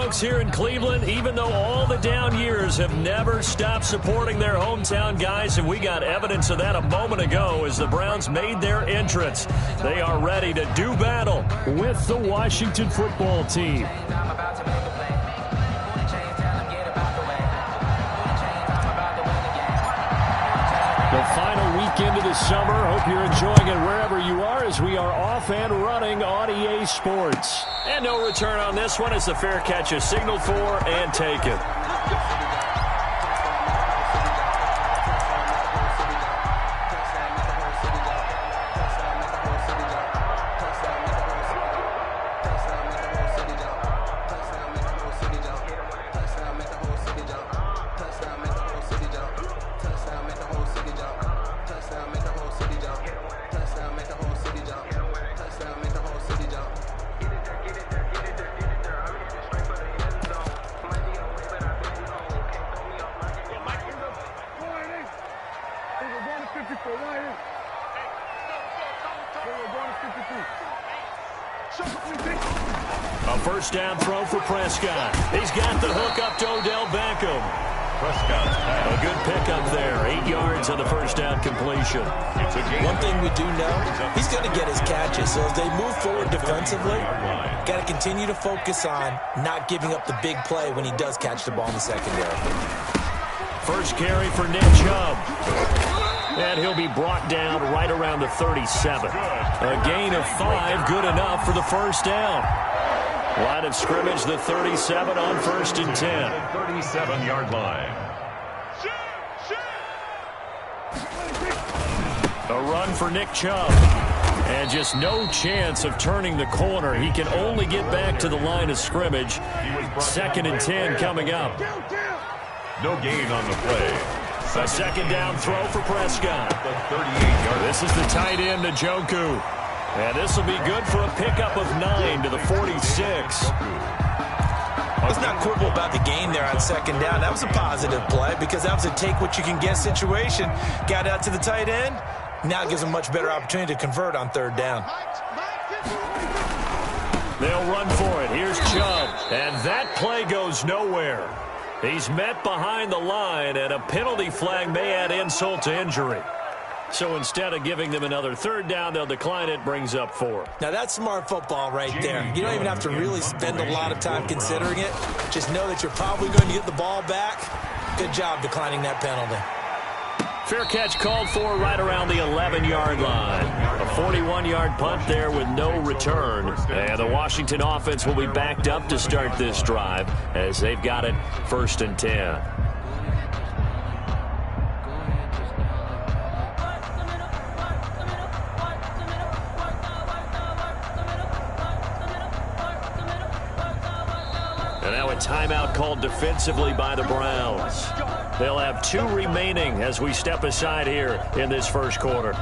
folks here in Cleveland, even though all the down years have never stopped supporting their hometown guys, and we got evidence of that a moment ago as the Browns made their entrance. They are ready to do battle with the Washington football team. The final weekend of the summer. Hope you're enjoying it wherever you are as we are off and running on EA Sports. And no return on this one as the fair catch is signaled for and taken. A first down throw for Prescott. He's got the hook up to Odell Beckham. Prescott, a good pickup there. 8 yards on the first down completion. One thing we do know, he's going to get his catches. So as they move forward defensively, got to continue to focus on not giving up the big play when he does catch the ball in the secondary. First carry for Nick Chubb. And he'll be brought down right around the 37. A gain of 5, good enough for the first down. Line of scrimmage, the 37 on 1st and 10. 37-yard line. A run for Nick Chubb. And just no chance of turning the corner. He can only get back to the line of scrimmage. 2nd and 10 coming up. No gain on the play. A second down throw for Prescott. The 38-yard. This is the tight end, Njoku. And this will be good for a pickup of 9 to the 46. Let's not quibble about the gain there on second down. That was a positive play because that was a take-what-you-can-get situation. Got out to the tight end. Now it gives him a much better opportunity to convert on 3rd down. They'll run for it. Here's Chubb. And that play goes nowhere. He's met behind the line, and a penalty flag may add insult to injury. So instead of giving them another 3rd down, they'll decline it, brings up 4. Now that's smart football right there. You don't even have to really spend a lot of time considering it. Just know that you're probably going to get the ball back. Good job declining that penalty. Fair catch called for right around the 11-yard line. A 41-yard punt there with no return. And the Washington offense will be backed up to start this drive as they've got it 1st and 10. And now a timeout called defensively by the Browns. They'll have 2 remaining as we step aside here in this first quarter.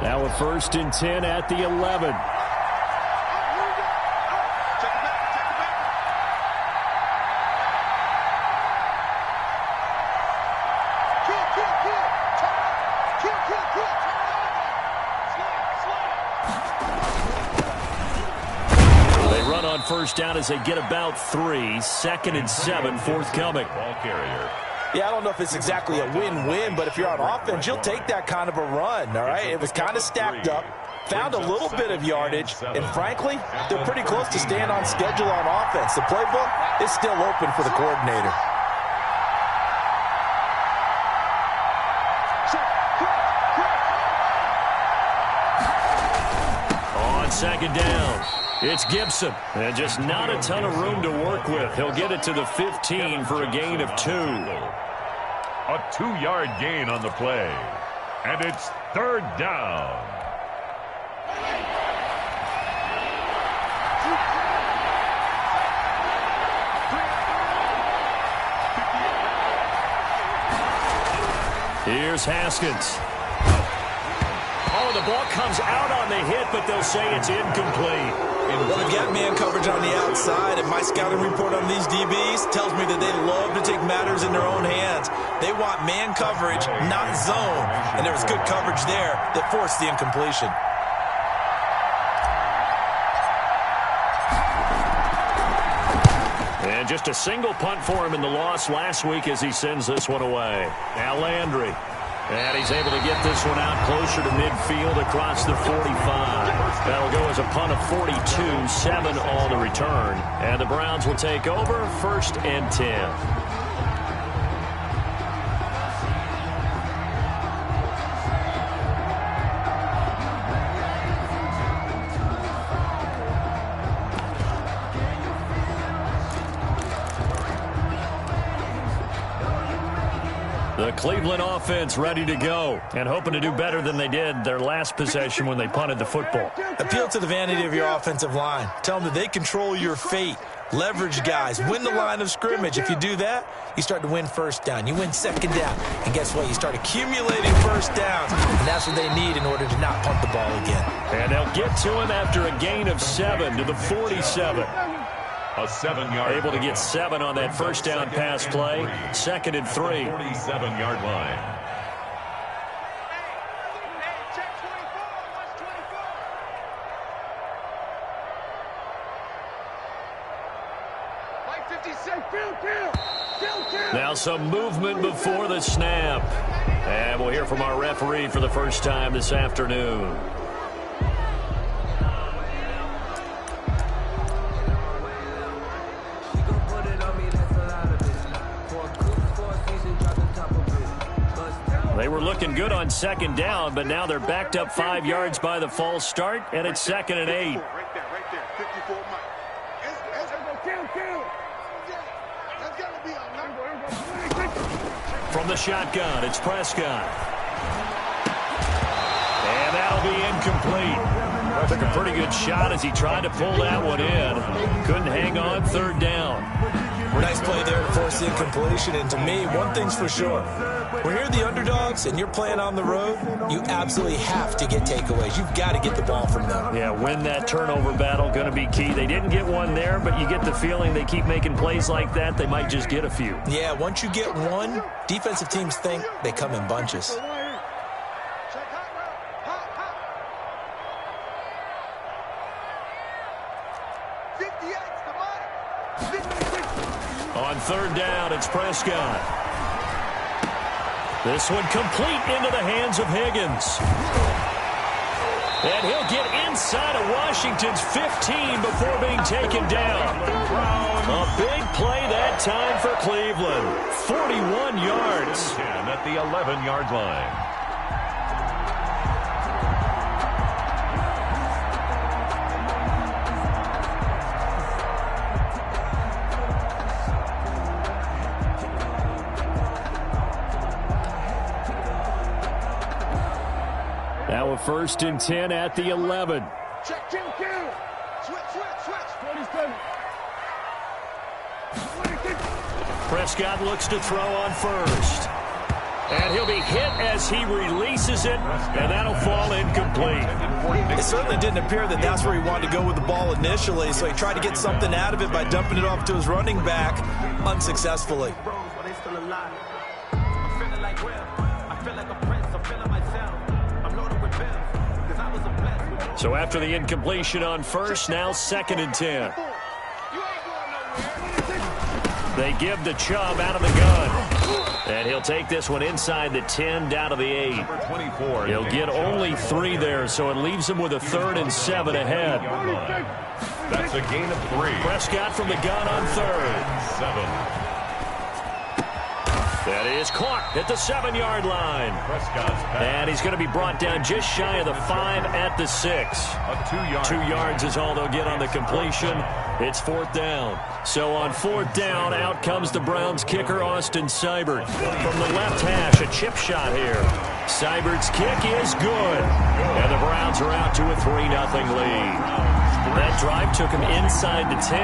Now a 1st and 10 at the 11. First down as they get about 3. 2nd and 7 forthcoming. Ball carrier. Yeah, I don't know if it's exactly a win-win, but if you're on offense, you'll take that kind of a run, all right? It was kind of stacked up, found a little bit of yardage, and frankly, they're pretty close to staying on schedule on offense. The playbook is still open for the coordinator. On 2nd down. It's Gibson, and just not a ton of room to work with. He'll get it to the 15 for a gain of 2. A 2-yard gain on the play. And it's 3rd down. Here's Haskins. Oh, the ball comes out on the hit, but they'll say it's incomplete. Well, they've got man coverage on the outside, and my scouting report on these DBs tells me that they love to take matters in their own hands. They want man coverage, not zone, and there was good coverage there that forced the incompletion. And just a single punt for him in the loss last week as he sends this one away. Now Landry. And he's able to get this one out closer to midfield across the 45. That'll go as a punt of 42, 7 on the return. And the Browns will take over 1st and 10. The Cleveland offense ready to go and hoping to do better than they did their last possession when they punted the football. Appeal to the vanity of your offensive line. Tell them that they control your fate. Leverage guys. Win the line of scrimmage. If you do that, you start to win first down. You win second down. And guess what? You start accumulating first downs. And that's what they need in order to not punt the ball again. And they'll get to him after a gain of 7 to the 47. A 7-yard. Able to get 7 on that first down pass play. 2nd and 3. 47-yard line. Now some movement before the snap. And we'll hear from our referee for the first time this afternoon. They were looking good on 2nd down, but now they're backed up 5 yards by the false start, and it's 2nd and 8. From the shotgun, it's Prescott. And that'll be incomplete. Took a pretty good shot as he tried to pull that one in. Couldn't hang on 3rd down. Nice play there to force the incompletion. And to me, one thing's for sure. When you're the underdogs and you're playing on the road, you absolutely have to get takeaways. You've got to get the ball from them. Yeah, win that turnover battle, going to be key. They didn't get one there, but you get the feeling they keep making plays like that, they might just get a few. Yeah, once you get one, defensive teams think they come in bunches. On 3rd down, it's Prescott. This one complete into the hands of Higgins. And he'll get inside of Washington's 15 before being taken down. A big play that time for Cleveland. 41 yards. And at the 11-yard line. Now a 1st and 10 at the 11. Check, switch. 47. Prescott looks to throw on 1st. And he'll be hit as he releases it, and that'll fall incomplete. It certainly didn't appear that that's where he wanted to go with the ball initially, so he tried to get something out of it by dumping it off to his running back unsuccessfully. So after the incompletion on 1st, now 2nd and 10. They give the Chubb out of the gun. And he'll take this one inside the 10 down to the 8. He'll get only 3 there, so it leaves him with a 3rd and 7 ahead. That's a gain of 3. Prescott from the gun on 3rd. 7. That is caught at the 7-yard line. Prescott's pass. And he's going to be brought down just shy of the 5 at the 6. A 2-yard. 2 yards is all they'll get on the completion. It's 4th down. So on 4th down, out comes the Browns kicker, Austin Seibert. From the left hash, a chip shot here. Seibert's kick is good. And the Browns are out to a 3-0 lead. That drive took him inside the 10.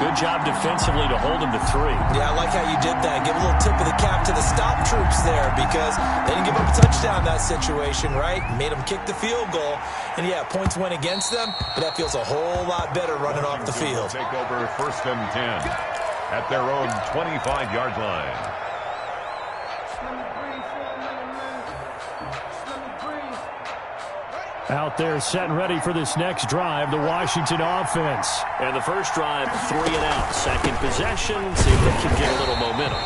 Good job defensively to hold him to 3. Yeah, I like how you did that. Give a little tip of the cap to the stop troops there because they didn't give up a touchdown in that situation, right? Made them kick the field goal. And, yeah, points went against them, but that feels a whole lot better running off the field. Take over 1st and 10 at their own 25-yard line. Out there set and ready for this next drive, the Washington offense. And the first drive, 3 and out. Second possession, see if they can get a little momentum.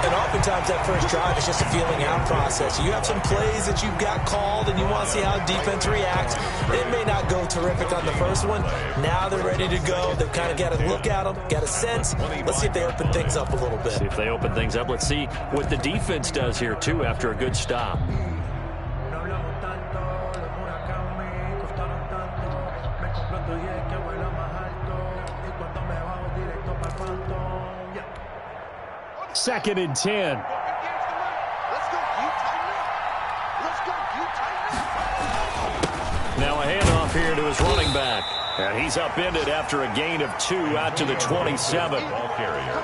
And oftentimes that first drive is just a feeling out process. You have some plays that you've got called and you want to see how defense reacts. It may not go terrific on the first one. Now they're ready to go. They've kind of got to look at them, got a sense. Let's see if they open things up a little bit. See if they open things up. Let's see what the defense does here, too, after a good stop. Second and 10. Now a handoff here to his running back. And he's upended after a gain of 2 out to the 27. Ball carrier.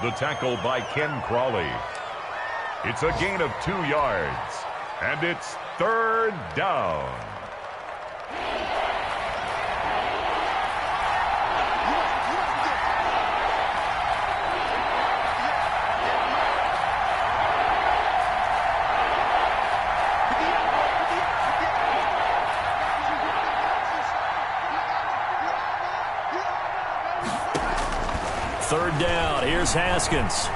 The tackle by Ken Crawley. It's a gain of 2 yards. And it's third down. Third down, here's Haskins.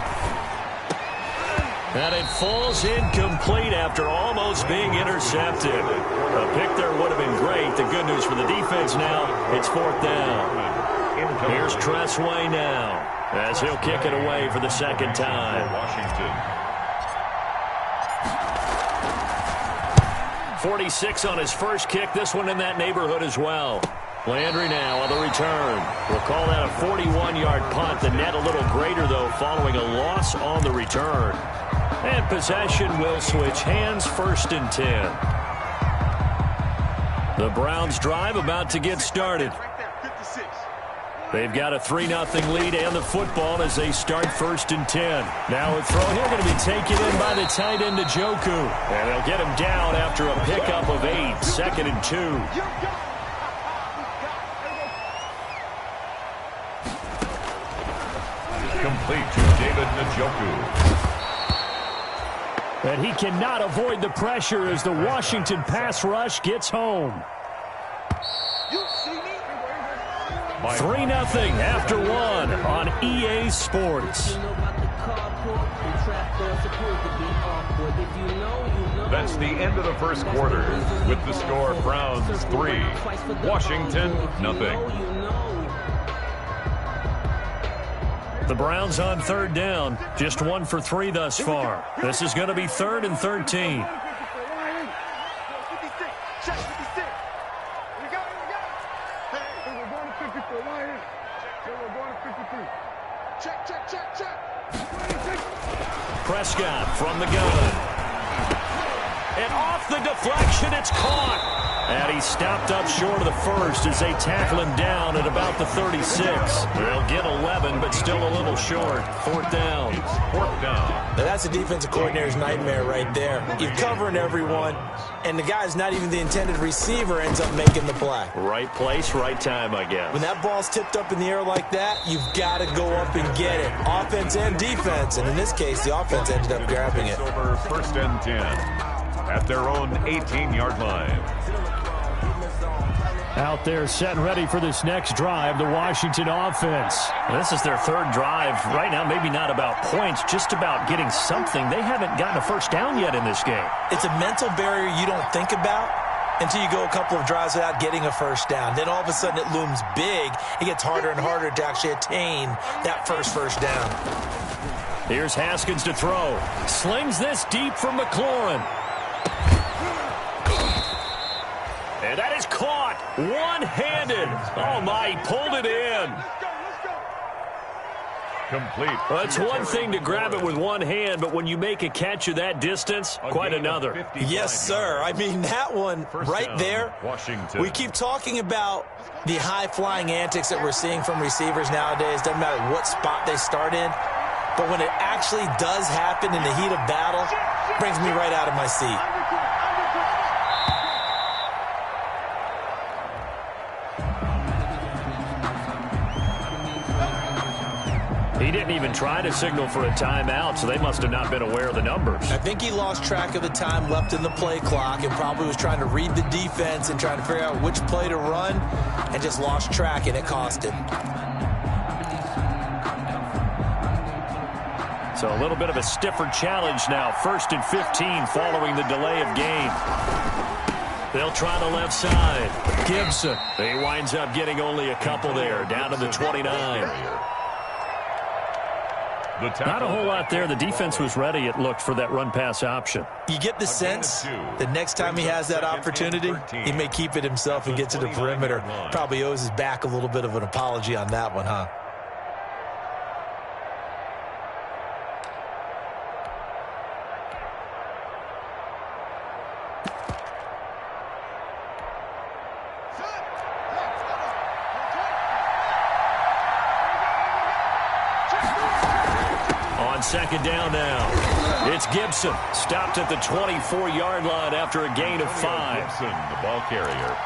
And it falls incomplete after almost being intercepted. A pick there would have been great. The good news for the defense now, it's fourth down. Here's Tressway now, as he'll kick it away for the second time. Washington. 46 on his first kick, this one in that neighborhood as well. Landry now on the return. We'll call that a 41-yard punt. The net a little greater, though, following a loss on the return. And possession will switch hands, first and 10. The Browns drive about to get started. They've got a 3-0 lead and the football as they start first and 10. Now a throw here going to be taken in by the tight end Njoku. And they'll get him down after a pickup of 8, second and 2. Complete to David Njoku. And he cannot avoid the pressure as the Washington pass rush gets home. 3-0 after 1 on EA Sports. That's the end of the first quarter with the score Browns 3, Washington 0. The Browns on third down, just 1 for 3 thus far. This is going to be 3rd and 13. Prescott from the gun. And off the deflection, it's caught. And he stopped up short of the first as they tackle him down at about the 36. They'll get 11, but still a little short. Fourth down. Now that's a defensive coordinator's nightmare right there. You're covering everyone, and the guy's not even the intended receiver ends up making the play. Right place, right time, I guess. When that ball's tipped up in the air like that, you've got to go up and get it. Offense and defense, and in this case, the offense ended up grabbing it. Over first and 10 at their own 18-yard line. Out there set and ready for this next drive, the Washington offense. This is their third drive. Right now, maybe not about points, just about getting something. They haven't gotten a first down yet in this game. It's a mental barrier you don't think about until you go a couple of drives without getting a first down. Then all of a sudden it looms big. It gets harder and harder to actually attain that first down. Here's Haskins to throw. Slings this deep from McLaurin. And that is caught one-handed. Oh, my, he pulled it in. Complete. Well, it's one thing to grab it with one hand, but when you make a catch of that distance, quite another. Yes, sir. I mean, that one right there. Washington. We keep talking about the high-flying antics that we're seeing from receivers nowadays. Doesn't matter what spot they start in. But when it actually does happen in the heat of battle, it brings me right out of my seat. He didn't even try to signal for a timeout, so they must have not been aware of the numbers. I think he lost track of the time left in the play clock and probably was trying to read the defense and trying to figure out which play to run and just lost track, and it cost him. So a little bit of a stiffer challenge now. 1st and 15 following the delay of game. They'll try the left side. Gibson. He winds up getting only a couple there, down to the 29. Not a whole lot there. The defense was ready, it looked, for that run-pass option. You get the sense that next time he has that opportunity, he may keep it himself and get to the perimeter. Probably owes his back a little bit of an apology on that one, huh? Second down now. It's Gibson. Stopped at the 24-yard line after a gain of 5. Gibson, the ball carrier.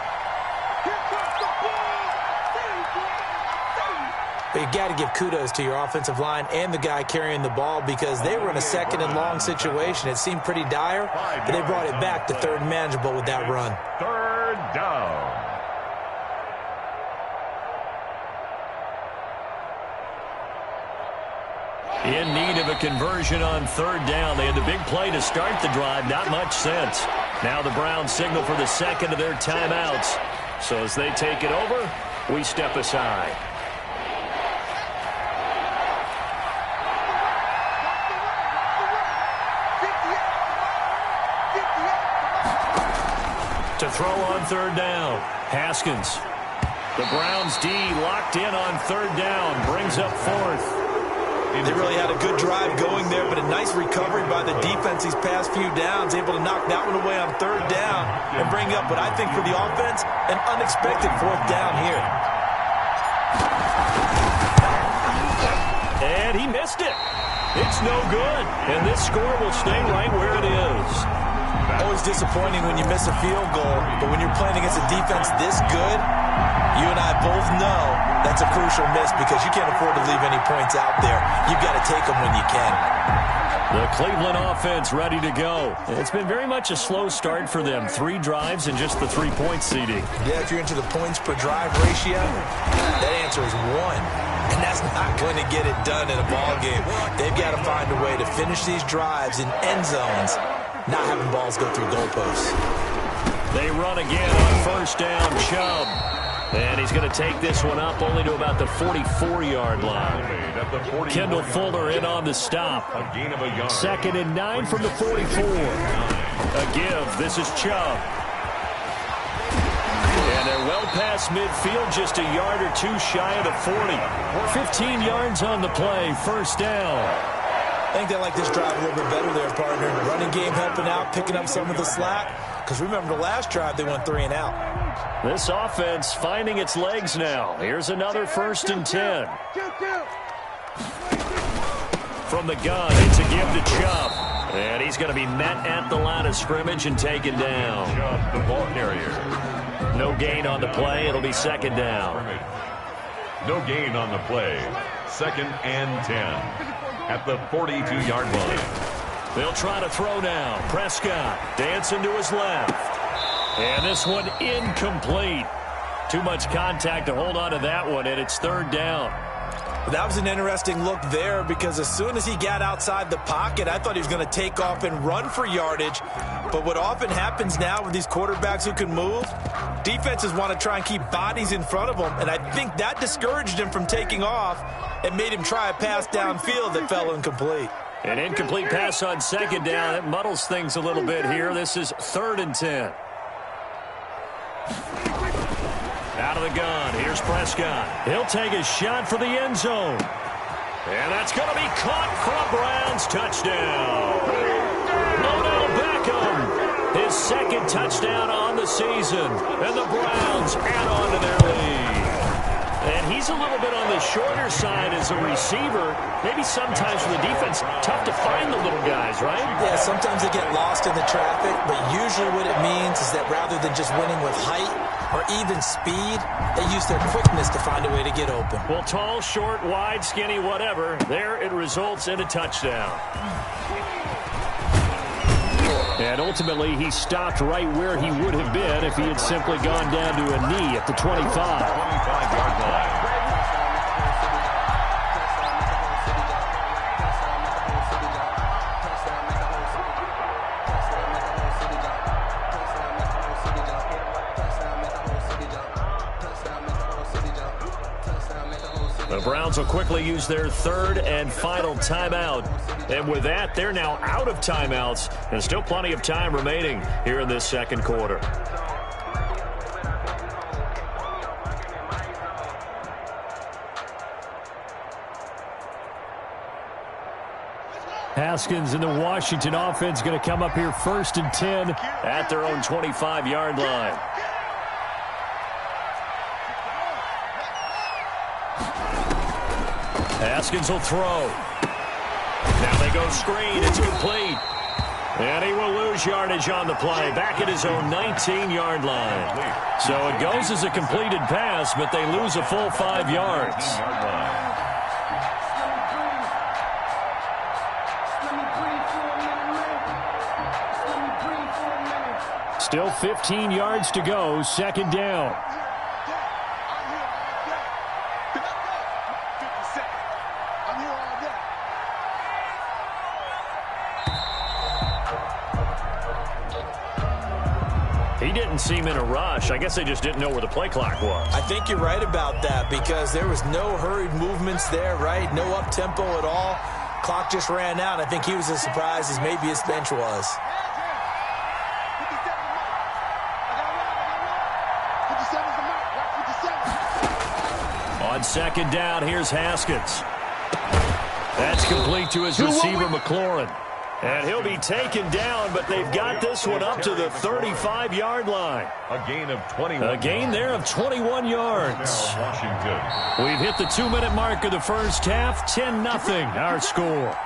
But you got to give kudos to your offensive line and the guy carrying the ball, because they were in a 2nd and long situation. It seemed pretty dire, but they brought it back to 3rd and manageable with that run. 3rd down. In need of a conversion on 3rd down. They had the big play to start the drive. Not much sense. Now the Browns signal for the 2nd of their timeouts. So as they take it over, we step aside. To throw on 3rd down. Haskins. The Browns D locked in on 3rd down. Brings up 4th. They really had a good drive going there, but a nice recovery by the defense these past few downs, able to knock that one away on 3rd down and bring up what I think for the offense, an unexpected 4th down here. And he missed it. It's no good. And this score will stay right where it is. Always disappointing when you miss a field goal, but when you're playing against a defense this good, you and I both know that's a crucial miss, because you can't afford to leave any points out there. You've got to take them when you can. The Cleveland offense ready to go. It's been very much a slow start for them. 3 drives and just the 3-point seeding. Yeah, if you're into the points per drive ratio, that answer is 1. And that's not going to get it done in a ball game. They've got to find a way to finish these drives in end zones, not having balls go through goalposts. They run again on 1st down. Chubb. And he's going to take this one up only to about the 44-yard line. Kendall Fuller in on the stop. 2nd and 9 from the 44. A give. This is Chubb. And they're well past midfield, just a yard or 2 shy of the 40. 15 yards on the play. 1st down. I think they like this drive a little bit better there, partner. Running game helping out, picking up some of the slack. Because remember, the last drive, they went 3 and out. This offense finding its legs now. Here's another 1st and 10. From the gun, it's a give to Chubb. And he's going to be met at the line of scrimmage and taken down. Chubb, the ball carrier. No gain on the play. It'll be 2nd down. No gain on the play. 2nd and 10 at the 42-yard line. They'll try to throw now. Prescott dancing to his left. And this one incomplete. Too much contact to hold on to that one, and it's 3rd down. That was an interesting look there, because as soon as he got outside the pocket, I thought he was going to take off and run for yardage. But what often happens now with these quarterbacks who can move, defenses want to try and keep bodies in front of them, and I think that discouraged him from taking off and made him try a pass downfield that fell incomplete. An incomplete pass on 2nd down. It muddles things a little bit here. This is 3rd and 10. Out of the gun, here's Prescott. He'll take a shot for the end zone. And that's going to be caught for a Browns touchdown. Odell Beckham, his 2nd touchdown on the season. And the Browns add on to their lead. And he's a little bit on the shorter side as a receiver. Maybe sometimes for the defense, tough to find the little guys, right? Yeah, sometimes they get lost in the traffic, but usually what it means is that rather than just winning with height, or even speed, they use their quickness to find a way to get open. Well, tall, short, wide, skinny, whatever, there it results in a touchdown. And ultimately, he stopped right where he would have been if he had simply gone down to a knee at the 25. 25-yard line. The Browns will quickly use their third and final timeout. And with that, they're now out of timeouts. And still plenty of time remaining here in this second quarter. Haskins and the Washington offense going to come up here 1st and 10 at their own 25-yard line. Haskins will throw. Now they go screen. It's complete. And he will lose yardage on the play. Back at his own 19-yard line. So it goes as a completed pass, but they lose a full 5 yards. Still 15 yards to go. 2nd down. He didn't seem in a rush. I guess they just didn't know where the play clock was. I think you're right about that because there was no hurried movements there, right? No up-tempo at all. Clock just ran out. I think he was as surprised as maybe his bench was. On 2nd down, here's Haskins. That's complete to his receiver, McLaurin. And he'll be taken down, but they've got this one up to the 35-yard line. A gain of 21. A gain there of 21 yards. Washington. We've hit the 2-minute mark of the first half. 10-0 our score.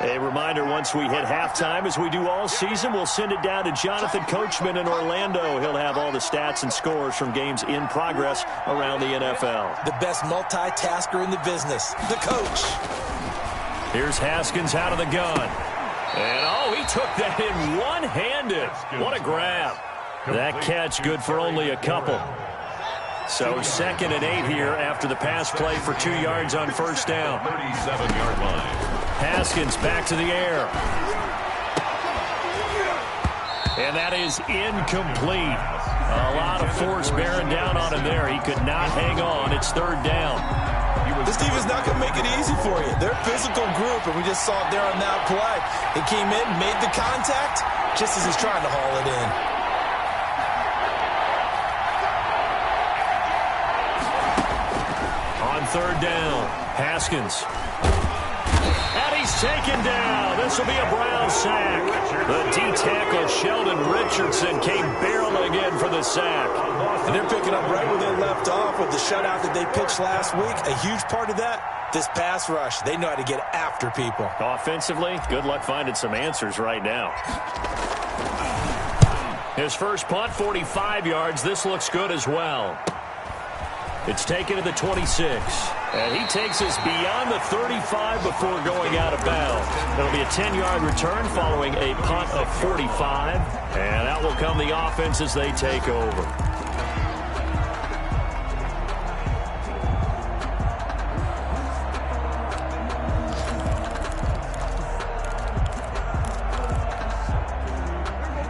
A reminder, once we hit halftime, as we do all season, we'll send it down to Jonathan Coachman in Orlando. He'll have all the stats and scores from games in progress around the NFL. The best multitasker in the business, the coach. Here's Haskins out of the gun. And, oh, he took that in one-handed. What a grab. That catch good for only a couple. So 2nd and 8 here after the pass play for 2 yards on 1st down. 37-yard line. Haskins back to the air. And that is incomplete. A lot of force bearing down on him there. He could not hang on. It's 3rd down. This defense is not going to make it easy for you. They're a physical group, and we just saw it there on that play. He came in, made the contact, just as he's trying to haul it in. On 3rd down, Haskins. And he's taken down. This will be a Brown sack. The D-tackle Sheldon Richardson came barreling in for the sack. And they're picking up right where they left off with the shutout that they pitched last week. A huge part of that, this pass rush. They know how to get after people. Offensively, good luck finding some answers right now. His first punt, 45 yards. This looks good as well. It's taken to the 26. And he takes us beyond the 35 before going out of bounds. It'll be a 10-yard return following a punt of 45. And out will come the offense as they take over.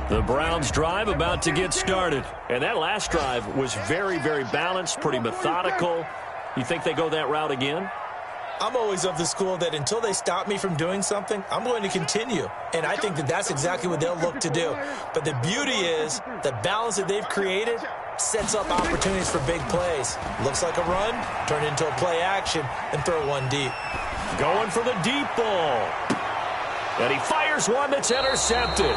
The Browns drive about to get started. And that last drive was very, very balanced, pretty methodical. You think they go that route again? I'm always of the school that until they stop me from doing something, I'm going to continue. And I think that that's exactly what they'll look to do. But the beauty is the balance that they've created sets up opportunities for big plays. Looks like a run, turn into a play action, and throw one deep. Going for the deep ball. And he fires one that's intercepted.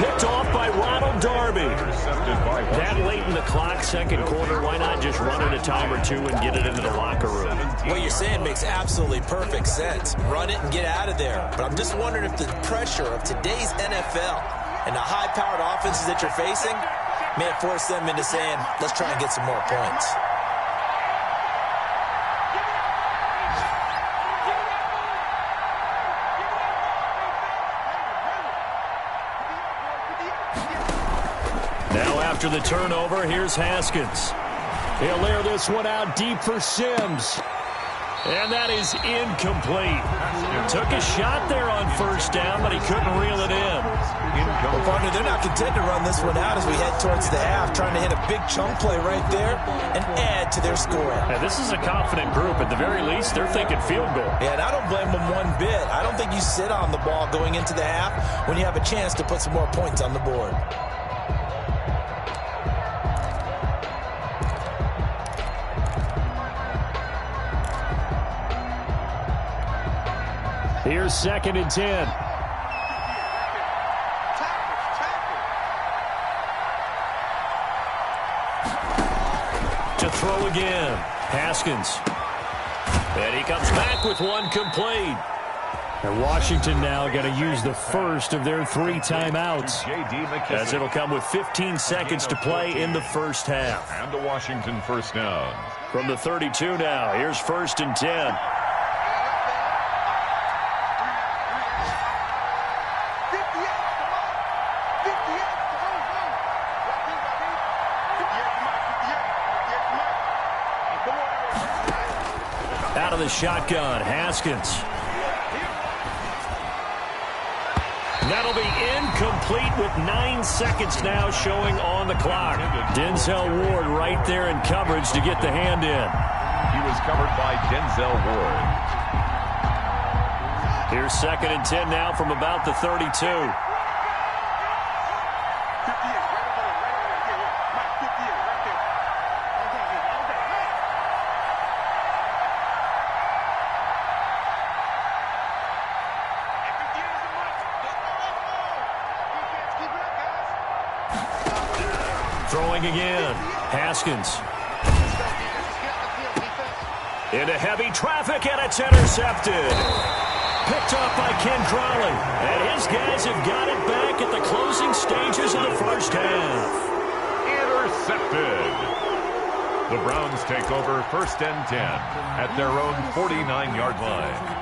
picked off by Ronald Darby. That late in the clock, second quarter, why not just run it a time or two and get it into the locker room? What you're saying makes absolutely perfect sense. Run it and get out of there. But I'm just wondering if the pressure of today's NFL and the high-powered offenses that you're facing may have forced them into saying, let's try and get some more points. Now after the turnover, here's Haskins. He'll layer this one out deep for Sims. And that is incomplete. Took a shot there on first down, but he couldn't reel it in. Well, partner, they're not content to run this one out as we head towards the half, trying to hit a big chunk play right there and add to their score. Now, this is a confident group. At the very least, they're thinking field goal. Yeah, and I don't blame them one bit. I don't think you sit on the ball going into the half when you have a chance to put some more points on the board. Here's 2nd and 10. To throw again. Haskins. And he comes back with one complete. And Washington now going to use the first of their 3 timeouts, as it'll come with 15 seconds to play in the first half. And a Washington first down. From the 32 now, here's 1st and 10. Out of the shotgun, Haskins. That'll be incomplete with 9 seconds now showing on the clock. Denzel Ward right there in coverage to get the hand in. He was covered by Denzel Ward. Here's 2nd and 10 now from about the 32. Throwing again. Haskins. Into heavy traffic, and it's intercepted. Picked off by Ken Crawley. And his guys have got it back at the closing stages of the first half. Intercepted. The Browns take over 1st and 10 at their own 49-yard line.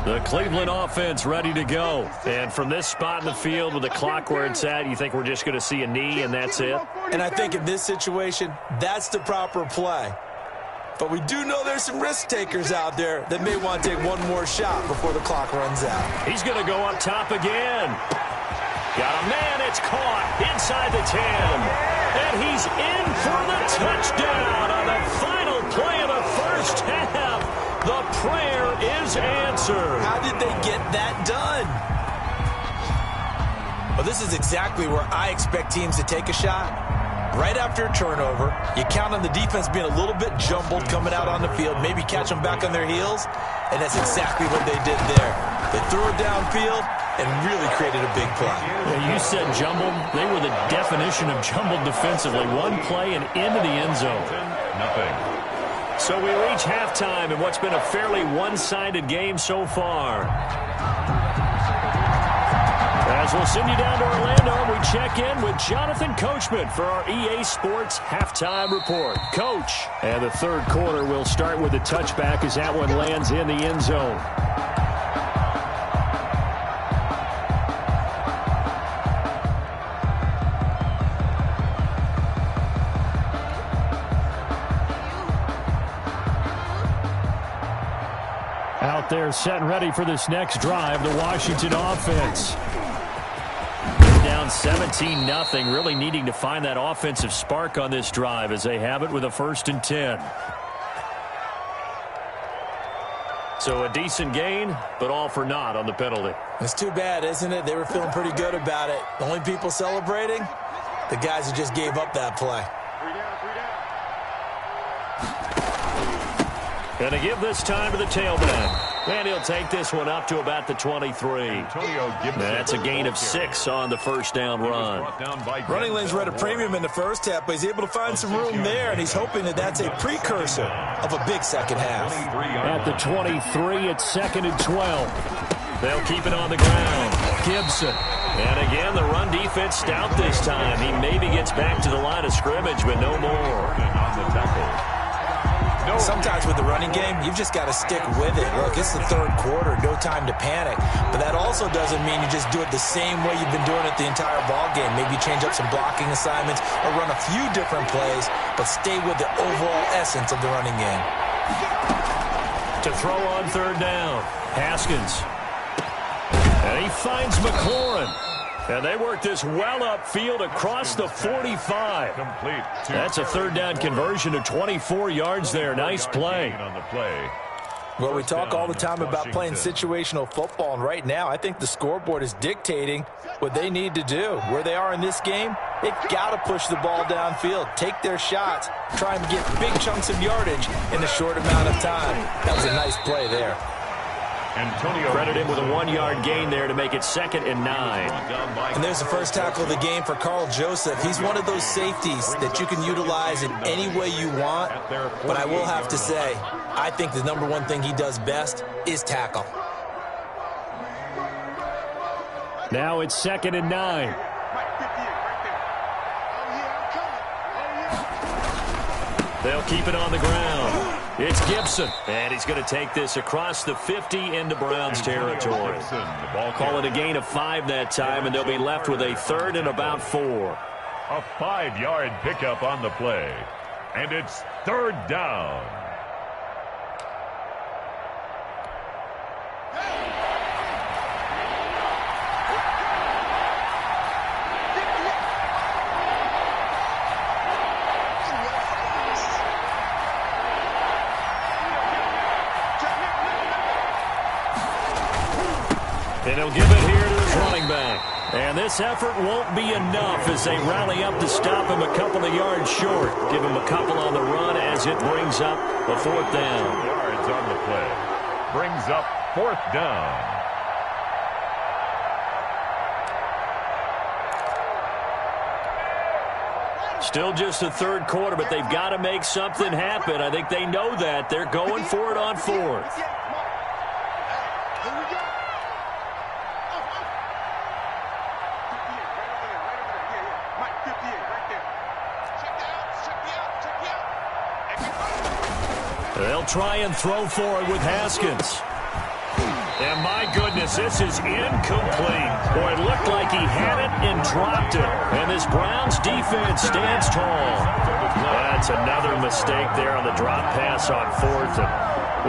The Cleveland offense ready to go. And from this spot in the field with the clock where it's at, you think we're just going to see a knee and that's it? And I think in this situation, that's the proper play. But we do know there's some risk takers out there that may want to take one more shot before the clock runs out. He's going to go up top again. Got a man, it's caught inside the 10. And he's in for the touchdown on the final play of the first half. The prayer is answered. How did they get that done? Well, this is exactly where I expect teams to take a shot. Right after a turnover, you count on the defense being a little bit jumbled coming out on the field, maybe catch them back on their heels, and that's exactly what they did there. They threw it downfield and really created a big play. Yeah, you said jumbled. They were the definition of jumbled defensively. One play and into the end zone. Nothing. So we reach halftime in what's been a fairly one-sided game so far. As we'll send you down to Orlando, we check in with Jonathan Coachman for our EA Sports Halftime Report. Coach, and the third quarter will start with a touchback as that one lands in the end zone. Out there set and ready for this next drive, the Washington offense. Down 17-0, really needing to find that offensive spark on this drive as they have it with a 1st and 10. So a decent gain, but all for naught on the penalty. It's too bad, isn't it? They were feeling pretty good about it. The only people celebrating, The guys who just gave up that play. Going to give this time to the tailback. And he'll take this one up to about the 23. That's a gain of 6 on the first down run. Running lanes were at a premium in the first half, but he's able to find some room there, and he's hoping that that's a precursor of a big second half. At the 23, it's 2nd and 12. They'll keep it on the ground. Gibson. And again, the run defense stout this time. He maybe gets back to the line of scrimmage, but no more. On the tackle. Sometimes with the running game, you've just got to stick with it. Look, it's the third quarter, no time to panic. But that also doesn't mean you just do it the same way you've been doing it the entire ball game. Maybe change up some blocking assignments or run a few different plays, but stay with the overall essence of the running game. To throw on third down, Haskins. And he finds McLaurin. And they work this well upfield across the 45. Complete. That's a third down conversion of 24 yards there. Nice play. On the play. Well, we talk all the time about playing situational football, and right now I think the scoreboard is dictating what they need to do. Where they are in this game, they've got to push the ball downfield, take their shots, try and get big chunks of yardage in a short amount of time. That was a nice play there. Credit him with a 1-yard gain there to make it 2nd and 9. And there's the first tackle of the game for Carl Joseph. He's one of those safeties that you can utilize in any way you want. But I will have to say, I think the number one thing he does best is tackle. Now it's 2nd and 9. They'll keep it on the ground. It's Gibson, and he's going to take this across the 50 into Browns territory. Call it a gain of 5 that time, and they'll be left with a 3rd and about 4. A 5-yard pickup on the play, and it's 3rd down. And he'll give it here to his running back. And this effort won't be enough as they rally up to stop him a couple of yards short. Give him a couple on the run as it brings up a 4th down. Yards on the play. Brings up 4th down. Still just the 3rd quarter, but they've got to make something happen. I think they know that. They're going for it on 4th. They'll try and throw for it with Haskins. And my goodness, this is incomplete. Boy, it looked like he had it and dropped it. And this Browns defense stands tall. That's another mistake there on the drop pass on 4th. And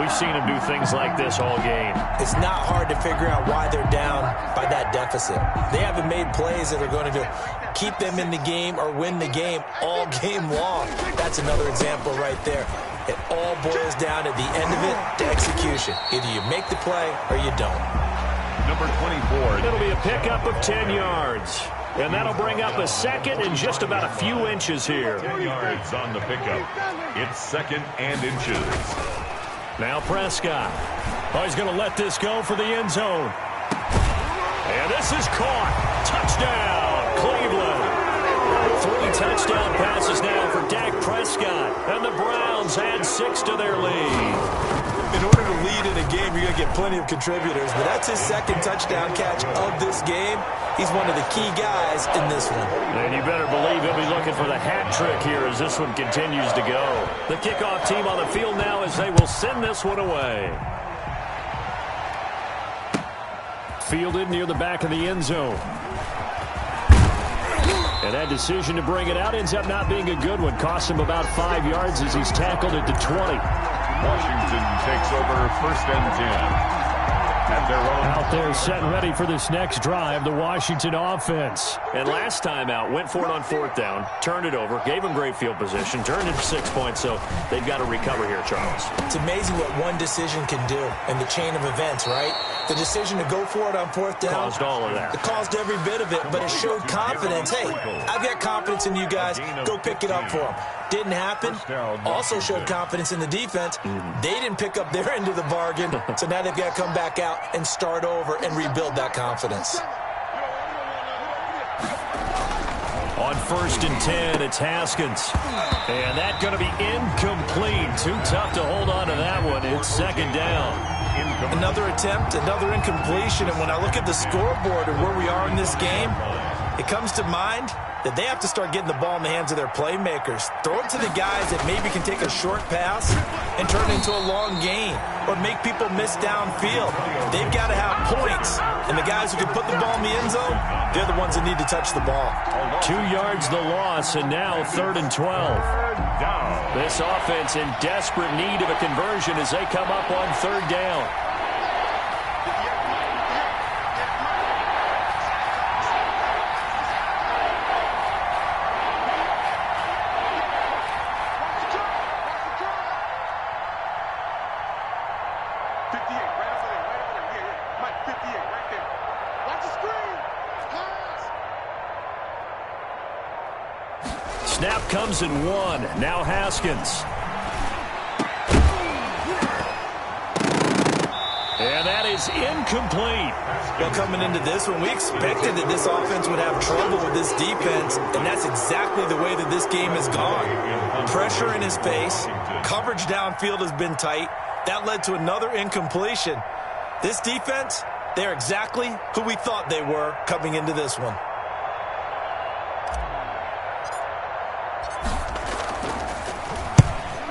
we've seen him do things like this all game. It's not hard to figure out why they're down by that deficit. They haven't made plays that are going to keep them in the game or win the game all game long. That's another example right there. It all boils down at the end of it to execution. Either you make the play or you don't. Number 24. It'll be a pickup of 10 yards. And that'll bring up a 2nd and just about a few inches here. 10 yards on the pickup. It's 2nd and inches. Now Prescott. Oh, he's going to let this go for the end zone. And this is caught. Touchdown, Cleveland. 3 touchdown passes now for Dak Prescott. And the Browns add 6 to their lead. In order to lead in a game, you're going to get plenty of contributors. But that's his 2nd touchdown catch of this game. He's one of the key guys in this one. And you better believe he'll be looking for the hat trick here as this one continues to go. The kickoff team on the field now as they will send this one away. Fielded near the back of the end zone. And that decision to bring it out ends up not being a good one. Cost him about 5 yards as he's tackled at the 20. Washington takes over 1st and 10. at their own. Out there set and ready for this next drive, the Washington offense. And last time out, went for it on 4th down, turned it over, gave them great field position, turned it to 6 points, so they've got to recover here, Charles. It's amazing what one decision can do in the chain of events, right? The decision to go for it on 4th down. Caused all of that. It caused every bit of it, but it showed confidence. Hey, I've got confidence in you guys. Go pick it up for them. Didn't happen. Also showed confidence in the defense. They didn't pick up their end of the bargain, so now they've got to come back out and start over and rebuild that confidence. On 1st and 10, it's Haskins. And that's going to be incomplete. Too tough to hold on to that one. It's 2nd down. Another attempt, another incompletion. And when I look at the scoreboard and where we are in this game, it comes to mind that they have to start getting the ball in the hands of their playmakers. Throw it to the guys that maybe can take a short pass and turn it into a long gain or make people miss downfield. They've got to have points. And the guys who can put the ball in the end zone, they're the ones that need to touch the ball. 2 yards the loss, and now 3rd and 12. This offense in desperate need of a conversion as they come up on 3rd down. Snap comes in 1. Now Haskins. And that is incomplete. Well, coming into this one, we expected that this offense would have trouble with this defense, and that's exactly the way that this game has gone. Pressure in his face. Coverage downfield has been tight. That led to another incompletion. This defense, they're exactly who we thought they were coming into this one.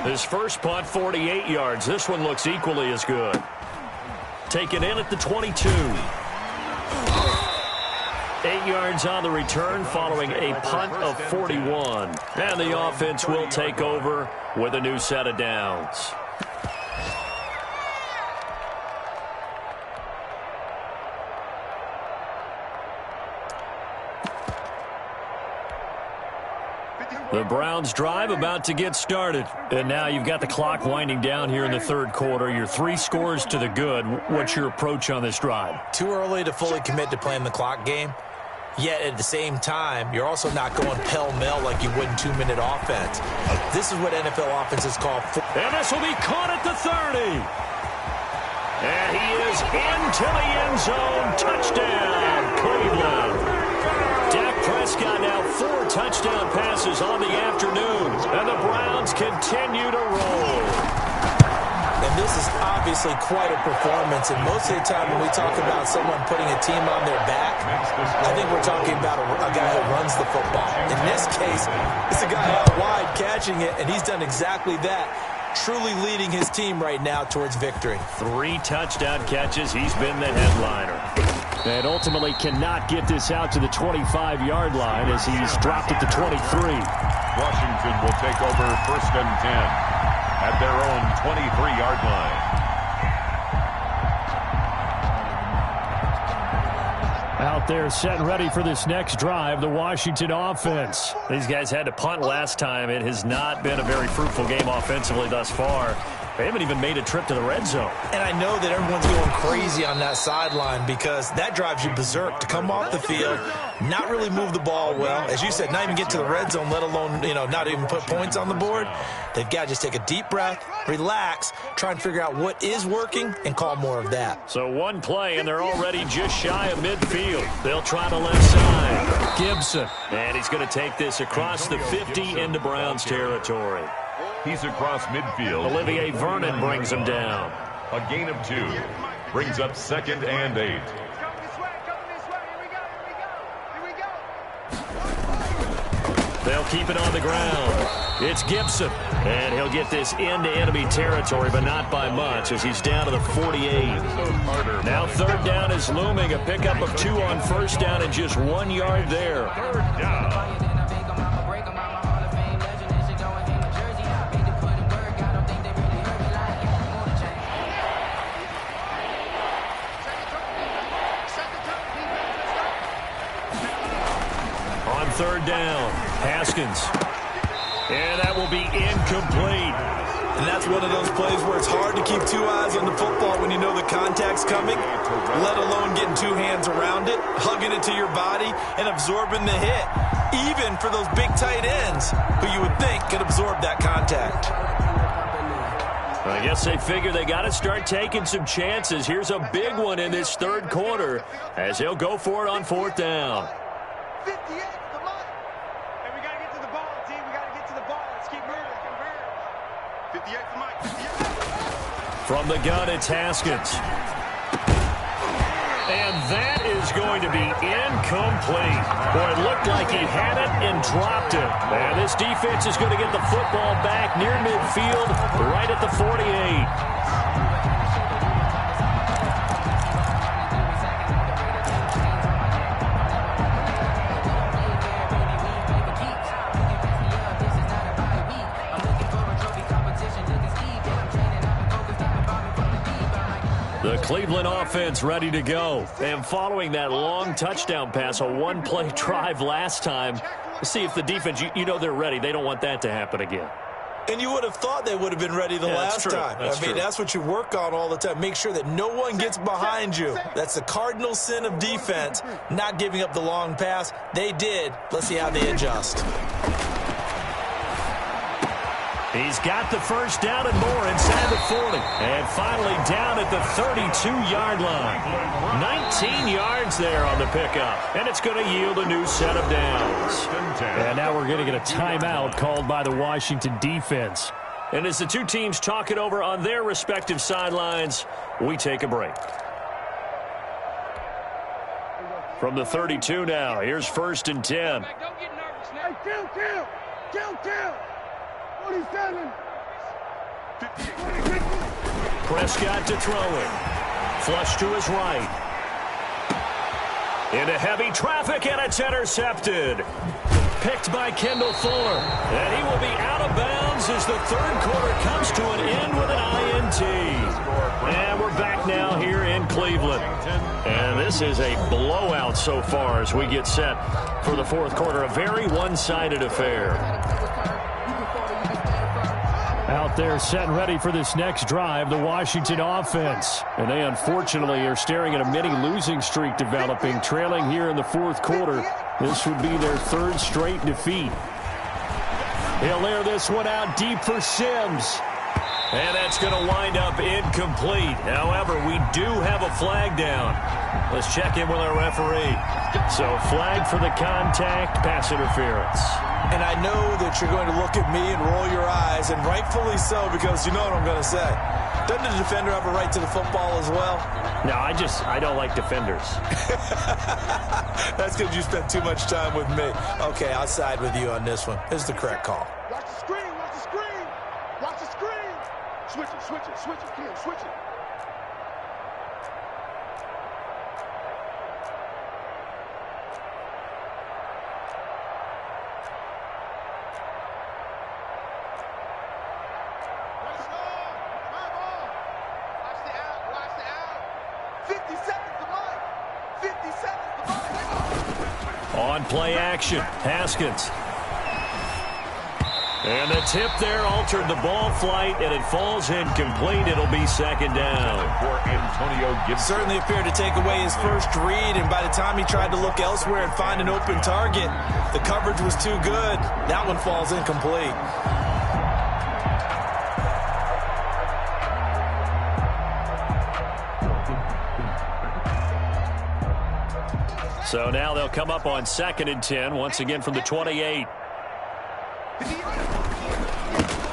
His first punt, 48 yards. This one looks equally as good. Taken in at the 22. 8 yards on the return following a punt of 41. And the offense will take over with a new set of downs. The Browns drive about to get started. And now you've got the clock winding down here in the 3rd quarter. You're 3 scores to the good. What's your approach on this drive? Too early to fully commit to playing the clock game. Yet at the same time, you're also not going pell-mell like you would in 2-minute offense. This is what NFL offenses call. And this will be caught at the 30. And he is into the end zone. Touchdown, Cleveland. Dak Prescott now 4 touchdown passes on the afternoon, and the Browns continue to roll. And this is obviously quite a performance, and most of the time when we talk about someone putting a team on their back, I think we're talking about a guy who runs the football. In this case, it's a guy out wide catching it, and he's done exactly that, truly leading his team right now towards victory. 3 touchdown catches. He's been the headliner. And ultimately cannot get this out to the 25-yard line as he's dropped at the 23. Washington will take over 1st and 10 at their own 23-yard line. Out there set and ready for this next drive, the Washington offense. These guys had to punt last time. It has not been a very fruitful game offensively thus far. They haven't even made a trip to the red zone. And I know that everyone's going crazy on that sideline because that drives you berserk to come off the field, not really move the ball well. As you said, not even get to the red zone, let alone, not even put points on the board. They've got to just take a deep breath, relax, try and figure out what is working and call more of that. So 1 play, and they're already just shy of midfield. They'll try the left side. Gibson. And he's going to take this across the 50 into Browns territory. He's across midfield. Olivier Vernon brings him down. A gain of 2. Brings up 2nd and 8. They'll keep it on the ground. It's Gibson. And he'll get this into enemy territory, but not by much as he's down to the 48. Now 3rd down is looming. A pickup of 2 on 1st down and just 1 yard there. 3rd down. third down. Haskins. And that will be incomplete. And that's one of those plays where it's hard to keep two eyes on the football when you know the contact's coming, let alone getting two hands around it, hugging it to your body, and absorbing the hit, even for those big tight ends who you would think could absorb that contact. I guess they figure they got to start taking some chances. Here's a big one in this third quarter as he'll go for it on fourth down. 58 to the line. And we got to get to the ball, team. We got to get to the ball. Let's keep moving. 58 to Mike. 58. From the gun, it's Haskins. And that is going to be incomplete. Boy, it looked like he had it and dropped it. And this defense is going to get the football back near midfield, right at the 48. The Cleveland offense ready to go. And following that long touchdown pass, a one-play drive last time, see if the defense, you know they're ready. They don't want that to happen again. And you would have thought they would have been ready the last time. I mean, that's what you work on all the time. Make sure that no one gets behind you. That's the cardinal sin of defense, not giving up the long pass. They did. Let's see how they adjust. He's got the first down and more inside the 40. And finally down at the 32-yard line. 19 yards there on the pickup. And it's going to yield a new set of downs. And now we're going to get a timeout called by the Washington defense. And as the two teams talk it over on their respective sidelines, we take a break. From the 32 now, here's 1st and 10. Don't get nervous now. Hey, kill. 47. Prescott to throw it. Flush to his right. Into heavy traffic, and it's intercepted. Picked by Kendall Fuller. And he will be out of bounds as the third quarter comes to an end with an INT. And we're back now here in Cleveland. And this is a blowout so far as we get set for the fourth quarter. A very one-sided affair. Out there set and ready for this next drive, the Washington offense. And they unfortunately are staring at a mini losing streak developing, trailing here in the fourth quarter. This would be their third straight defeat. He'll air this one out deep for Sims. And that's going to wind up incomplete. However, we do have a flag down. Let's check in with our referee. So flag for the contact, pass interference. And I know that you're going to look at me and roll your eyes, and rightfully so, because you know what I'm going to say. Doesn't the defender have a right to the football as well? No, I don't like defenders. That's because you spent too much time with me. Okay, I'll side with you on this one. This is the correct call. Watch the screen. Watch the screen. Switch it, Kim, switch it. On play action, Haskins. And the tip there altered the ball flight, and it falls incomplete. It'll be second down. Certainly appeared to take away his first read, and by the time he tried to look elsewhere and find an open target, the coverage was too good. That one falls incomplete. So now they'll come up on 2nd and 10, once again from the 28.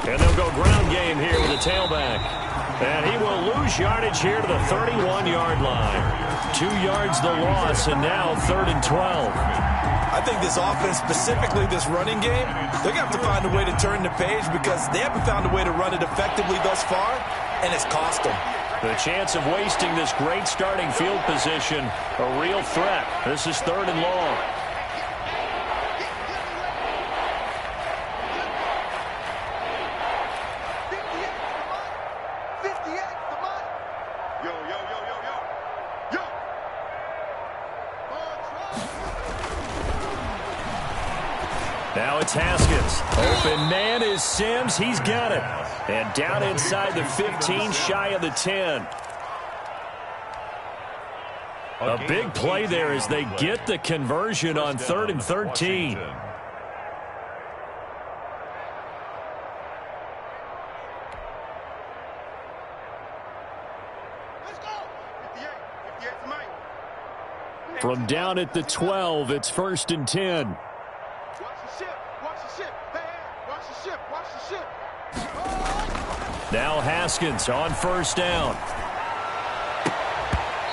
And they'll go ground game here with the tailback. And he will lose yardage here to the 31-yard line. 2 yards the loss, and now 3rd and 12. I think this offense, specifically this running game, they're going to have to find a way to turn the page because they haven't found a way to run it effectively thus far, and it's cost them. The chance of wasting this great starting field position, a real threat. This is 3rd and long. It's Haskins. Open man is Sims. He's got it. And down inside the 15, shy of the 10. A big play there as they get the conversion on 3rd and 13. From down at the 12, it's 1st and 10. Watch the ship. Watch the ship. Hey, watch the ship. Watch the ship. Now Haskins on 1st down.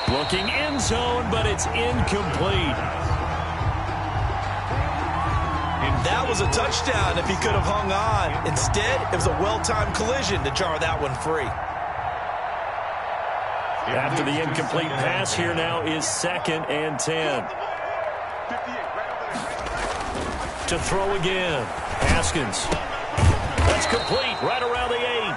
Looking end zone, but it's incomplete. That was a touchdown if he could have hung on. Instead, it was a well-timed collision to jar that one free. After the incomplete pass, here now is 2nd and 10. To throw again. Haskins. That's complete right around the 8.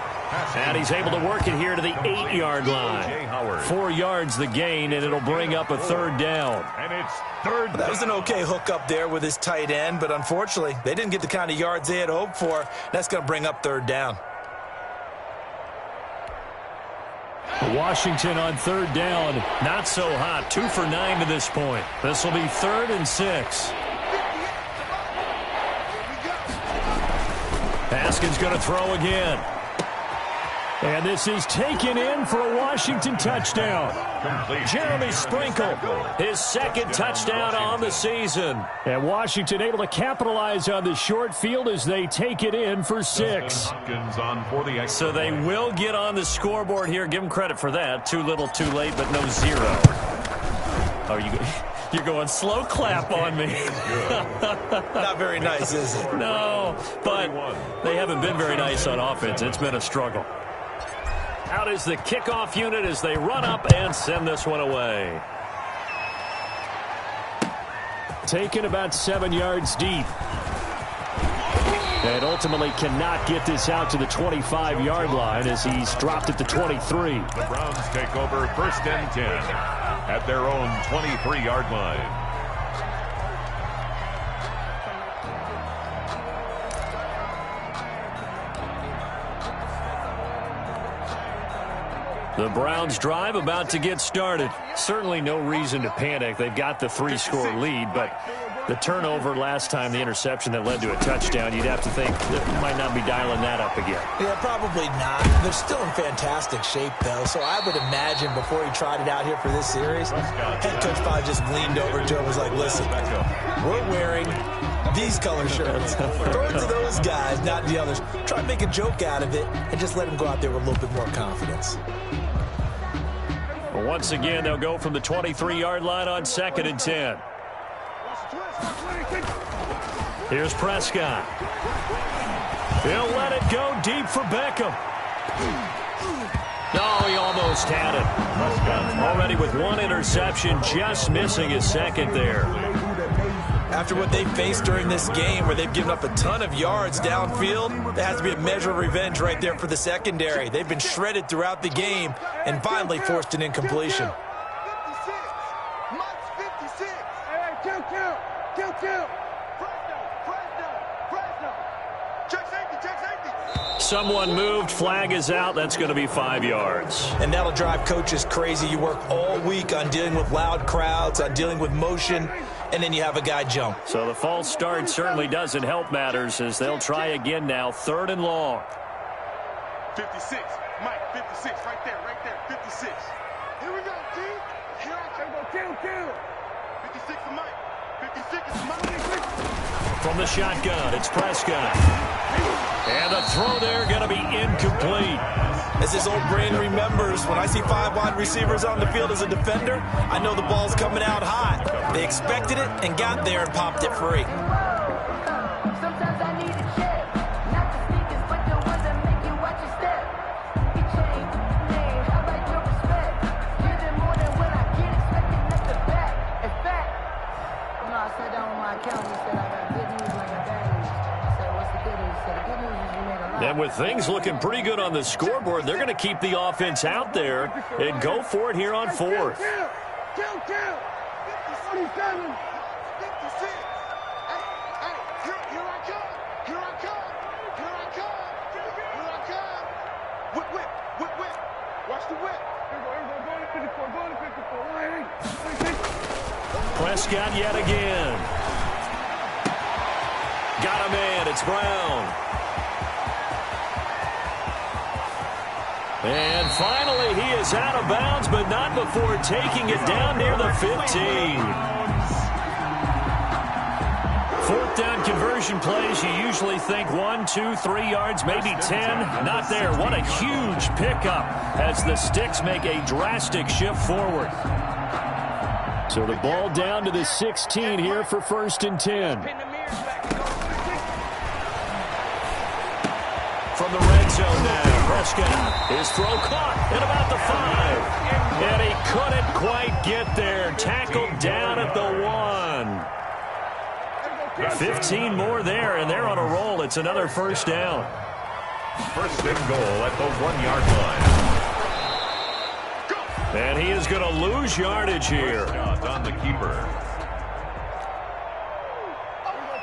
And he's able to work it here to the 8-yard line. 4 yards the gain, and it'll bring up a 3rd down. And it's 3rd down. That was an okay hook up there with his tight end, but unfortunately, they didn't get the kind of yards they had hoped for. That's going to bring up 3rd down. Washington on 3rd down. Not so hot. 2 for 9 to this point. This will be 3rd and 6. Haskins going to throw again. And this is taken in for a Washington touchdown. Jeremy Sprinkle, his 2nd touchdown on the season. And Washington able to capitalize on the short field as they take it in for 6. So they will get on the scoreboard here. Give them credit for that. Too little, too late, but no 0. Oh, you're going slow clap on me. Not very nice, is it? No, but they haven't been very nice on offense. It's been a struggle. Out is the kickoff unit as they run up and send this one away. Taken about 7 yards deep. And ultimately cannot get this out to the 25-yard line as he's dropped at the 23. The Browns take over 1st and 10 at their own 23-yard line. The Browns drive about to get started. Certainly no reason to panic. They've got the 3-score lead, but the turnover last time, the interception that led to a touchdown, you'd have to think they might not be dialing that up again. Yeah, probably not. They're still in fantastic shape, though, so I would imagine before he tried it out here for this series, head coach probably just leaned over to him and was like, listen, we're wearing these color shirts. Throw it to those guys, not the others. Try to make a joke out of it and just let them go out there with a little bit more confidence. Once again, they'll go from the 23-yard line on 2nd and 10. Here's Prescott. He'll let it go deep for Beckham. Oh, he almost had it. Already with 1 interception, just missing his 2nd there. After what they faced during this game where they've given up a ton of yards downfield, there has to be a measure of revenge right there for the secondary. They've been shredded throughout the game and finally forced an incompletion. 56. Mike's 56. Hey, kill. Fresno. Check safety. Someone moved. Flag is out. That's going to be 5 yards. And that'll drive coaches crazy. You work all week on dealing with loud crowds, on dealing with motion, and then you have a guy jump. So the false start certainly doesn't help matters as they'll try again now. 3rd and long. 56. Mike, 56. Right there. 56. Here we go, T. Here I go. Kill. 56 to Mike. 56 is Mike. From the shotgun, it's Prescott. And the throw there going to be incomplete. As his old brain remembers, when I see 5 wide receivers on the field as a defender, I know the ball's coming out hot. They expected it and got there and popped it free. Sometimes I need a check, not the sneakers, but the ones that make you watch your step. You change, man, how about your respect? Giving more than what I get, expecting nothing back. In fact, I sat down with my accountant and said I got good news and I got bad news. I said, what's the good news? He said, the good news is you made a lot. And with things looking pretty good on the scoreboard, they're going to keep the offense out there and go for it here on 4th. Kill. 57. 56. Hey, here I come. Prescott yet again. Got a man. It's Brown. And finally, he is out of bounds, but not before taking it down near the 15. Fourth down conversion plays, you usually think 1, 2, 3 yards, maybe 10. Not there. What a huge pickup as the Sticks make a drastic shift forward. So the ball down to the 16 here for 1st and 10. From the red zone now, Prescott, his throw caught at about the 5. And he couldn't quite get there. Tackled down at the 1. 15 more there, and they're on a roll. It's another 1st down. 1st and goal at the 1-yard line. And he is going to lose yardage here. On the keeper.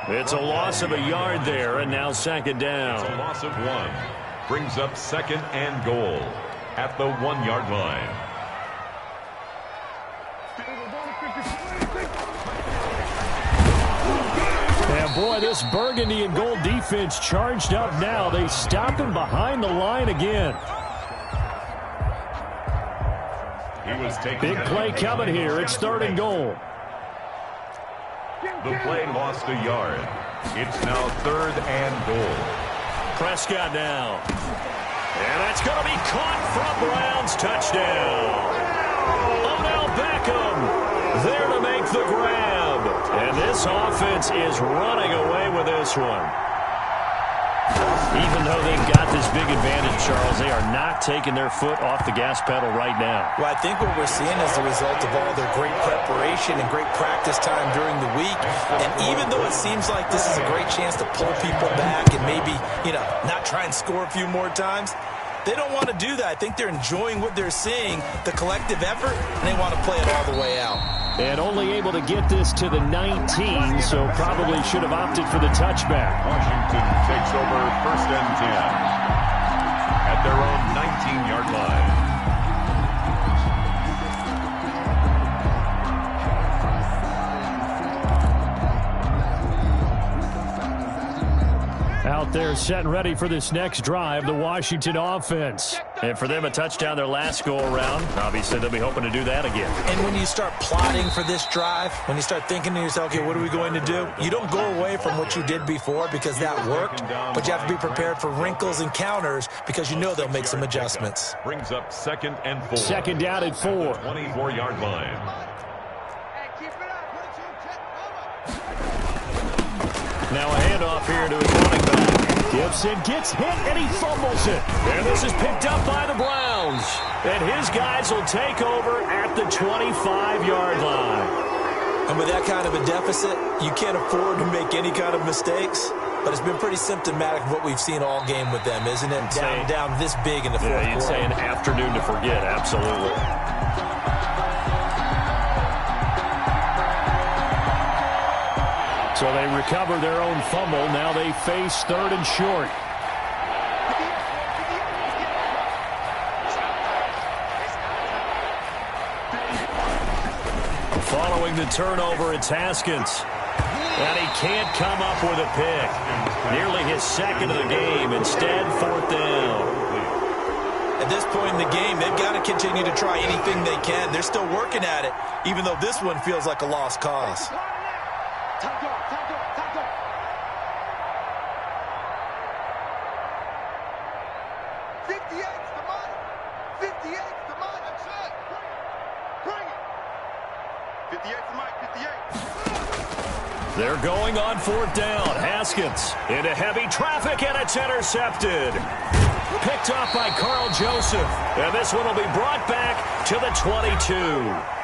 It's a loss of a yard there, and now 2nd down. It's a loss of 1. Brings up 2nd and goal at the 1-yard line. And boy, this burgundy and gold defense charged up now. They stop him behind the line again. He was taking Big play coming here. It's 3rd and goal. The play lost a yard. It's now 3rd and goal. Prescott now. And that's going to be caught from Browns. Touchdown. Odell Beckham there to make the grab. And this offense is running away with this one. Even though they've got this big advantage, Charles, they are not taking their foot off the gas pedal right now. Well, I think what we're seeing is the result of all their great preparation and great practice time during the week. And even though it seems like this is a great chance to pull people back and maybe, not try and score a few more times, they don't want to do that. I think they're enjoying what they're seeing, the collective effort, and they want to play it all the way out. And only able to get this to the 19, so probably should have opted for the touchback. Washington takes over 1st and 10 at their own 19-yard line. Out there set and ready for this next drive, the Washington offense. And for them, a touchdown their last go-around. Obviously, they'll be hoping to do that again. And when you start plotting for this drive, when you start thinking to yourself, okay, what are we going to do? You don't go away from what you did before because that worked, but you have to be prepared for wrinkles and counters because you know they'll make some adjustments. Brings up 2nd and 4. 2nd down at 4. 24-yard line. Now a handoff here to his running back. Gibson gets hit and he fumbles it. And this is picked up by the Browns. And his guys will take over at the 25-yard line. And with that kind of a deficit, you can't afford to make any kind of mistakes. But it's been pretty symptomatic of what we've seen all game with them, isn't it? Down this big in the fourth quarter. You'd say an afternoon to forget, absolutely. So they recover their own fumble. Now they face 3rd and short. Following the turnover, it's Haskins. And he can't come up with a pick. Nearly his 2nd of the game. Instead, 4th down. At this point in the game, they've got to continue to try anything they can. They're still working at it, even though this one feels like a lost cause. They're going on 4th down. Haskins into heavy traffic, and it's intercepted. Picked off by Carl Joseph. And this one will be brought back to the 22.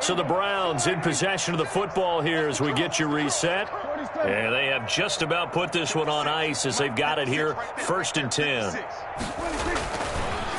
So the Browns in possession of the football here as we get you reset. And they have just about put this one on ice as they've got it here, 1st and 10.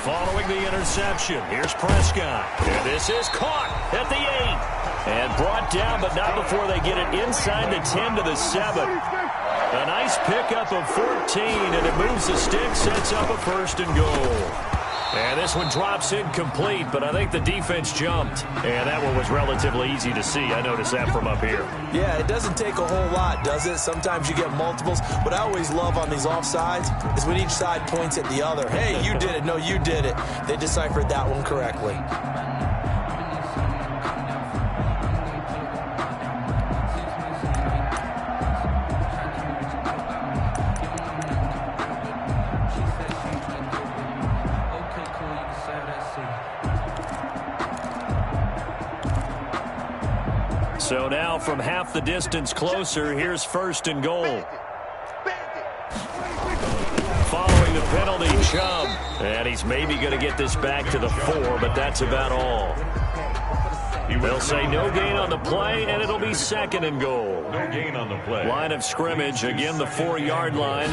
Following the interception, here's Prescott. And this is caught at the 8. And brought down, but not before they get it inside the 10 to the 7. A nice pickup of 14, and it moves the stick, sets up a 1st and goal. And this one drops incomplete, but I think the defense jumped. And that one was relatively easy to see. I noticed that from up here. Yeah, it doesn't take a whole lot, does it? Sometimes you get multiples. What I always love on these offsides is when each side points at the other. Hey, you did it. No, you did it. They deciphered that one correctly. So now from half the distance closer, here's 1st and goal. Following the penalty, Chubb. And he's maybe going to get this back to the 4, but that's about all. They'll say no gain on the play, and it'll be 2nd and goal. No gain on the play. Line of scrimmage, again the 4-yard line.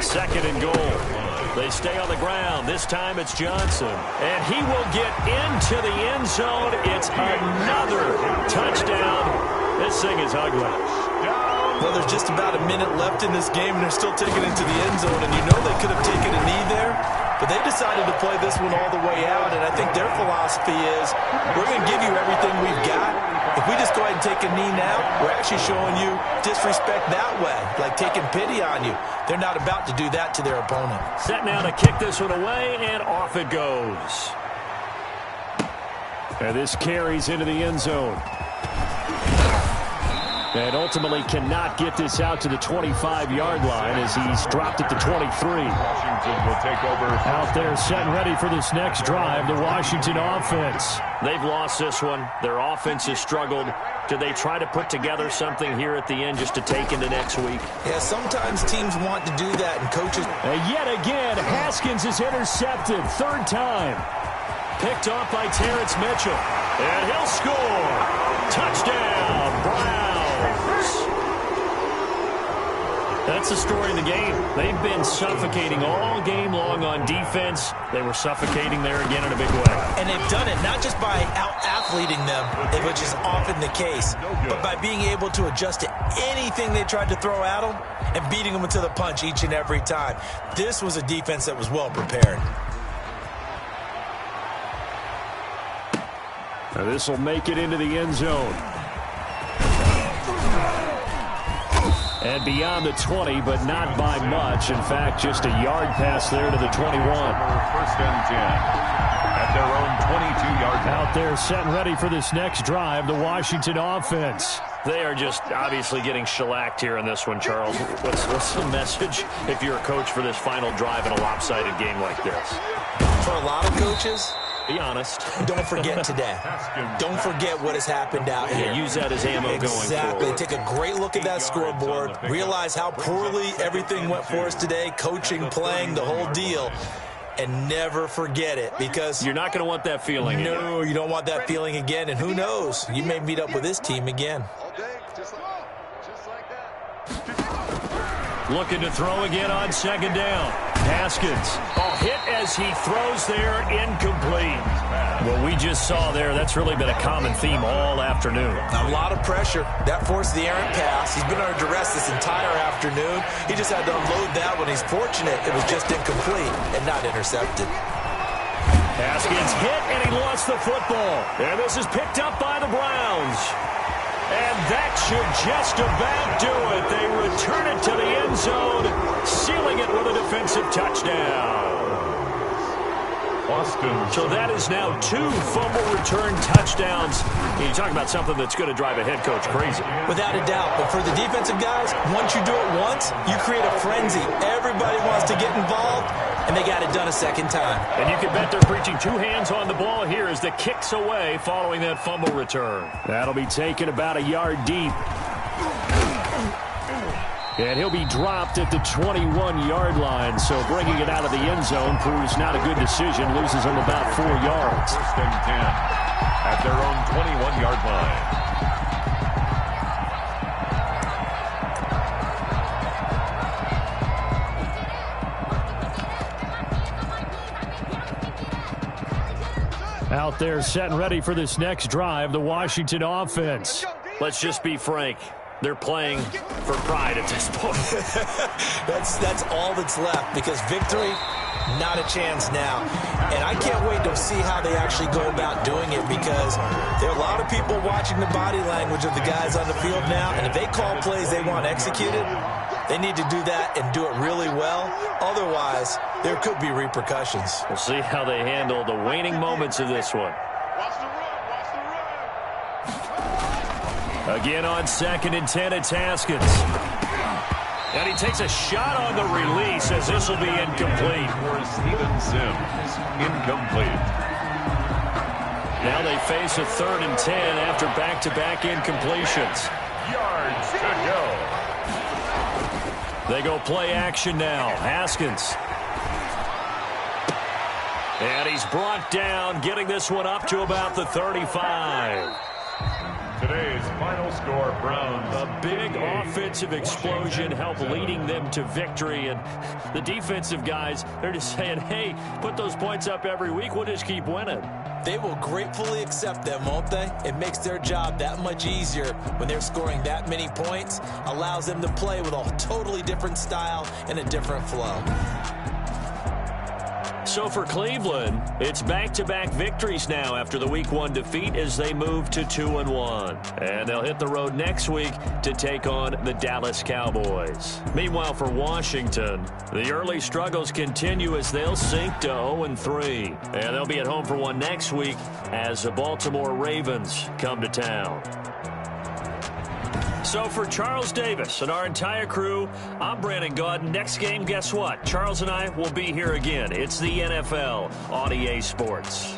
2nd and goal. They stay on the ground. This time it's Johnson. And he will get into the end zone. It's another touchdown. This thing is ugly. Well, there's just about a minute left in this game, and they're still taking it to the end zone. And you know they could have taken a knee there, but they decided to play this one all the way out. And I think their philosophy is, we're going to give you everything we've got. If we just go ahead and take a knee now, we're actually showing you disrespect that way, like taking pity on you. They're not about to do that to their opponent. Set now to kick this one away, and off it goes. And this carries into the end zone. And ultimately cannot get this out to the 25-yard line as he's dropped it to 23. Washington will take over. Out there set and ready for this next drive, the Washington offense. They've lost this one. Their offense has struggled. Do they try to put together something here at the end just to take into next week? Yeah, sometimes teams want to do that, and coaches... And yet again, Haskins is intercepted. 3rd time. Picked off by Terrence Mitchell. And he'll score. Touchdown, Browns. That's the story of the game. They've been suffocating all game long on defense. They were suffocating there again in a big way. And they've done it not just by out-athleting them, which is often the case, but by being able to adjust to anything they tried to throw at them and beating them to the punch each and every time. This was a defense that was well prepared. Now this will make it into the end zone. And beyond the 20, but not by much. In fact, just a yard pass there to the 21. 1st and 10 at their own 22-yard line. Out there set and ready for this next drive, the Washington offense. They are just obviously getting shellacked here in this one, Charles. What's the message if you're a coach for this final drive in a lopsided game like this? For a lot of coaches... Be honest. Don't forget today. Don't forget what has happened out here. Use that as ammo going forward. Exactly. Take a great look at that scoreboard. Realize how poorly everything went for us today. Coaching, playing, the whole deal. And never forget it, because... You're not going to want that feeling again. No, you don't want that feeling again. And who knows? You may meet up with this team again. Looking to throw again on 2nd down. Haskins. Hit as he throws there, incomplete. What we just saw there, that's really been a common theme all afternoon. A lot of pressure. That forced the errant pass. He's been under duress this entire afternoon. He just had to unload that one. He's fortunate it was just incomplete and not intercepted. Haskins hit, and he lost the football. And this is picked up by the Browns. And that should just about do it. They return it to the end zone, sealing it with a defensive touchdown. Boston. So that is now 2 fumble return touchdowns. You talk about something that's going to drive a head coach crazy. Without a doubt. But for the defensive guys, once you do it once, you create a frenzy. Everybody wants to get involved, and they got it done a 2nd time. And you can bet they're preaching 2 hands on the ball here as the kick's away following that fumble return. That'll be taken about a yard deep. And he'll be dropped at the 21-yard line. So bringing it out of the end zone proves not a good decision. Loses him about 4 yards. First and 10 at their own 21-yard line. Out there set and ready for this next drive, the Washington offense. Let's just be frank. They're playing for pride at this point. That's all that's left, because victory, not a chance now. And I can't wait to see how they actually go about doing it, because there are a lot of people watching the body language of the guys on the field now, and if they call plays they want executed, they need to do that and do it really well. Otherwise, there could be repercussions. We'll see how they handle the waning moments of this one. Watch the run. Watch the run. Again on 2nd and 10, it's Haskins. And he takes a shot on the release as this will be incomplete. For Steven Sims, incomplete. Now they face a 3rd and 10 after back-to-back incompletions. Yards to go. They go play action now. Haskins. And he's brought down, getting this one up to about the 35. Today's final score, Browns. A big offensive explosion helped leading them to victory. And the defensive guys, they're just saying, hey, put those points up every week. We'll just keep winning. They will gratefully accept them, won't they? It makes their job that much easier when they're scoring that many points. Allows them to play with a totally different style and a different flow. So for Cleveland, it's back-to-back victories now after the Week 1 defeat as they move to 2-1. And they'll hit the road next week to take on the Dallas Cowboys. Meanwhile, for Washington, the early struggles continue as they'll sink to 0-3. And they'll be at home for one next week as the Baltimore Ravens come to town. So for Charles Davis and our entire crew, I'm Brandon Gaudin. Next game, guess what? Charles and I will be here again. It's the NFL on EA Sports.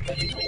Thank you.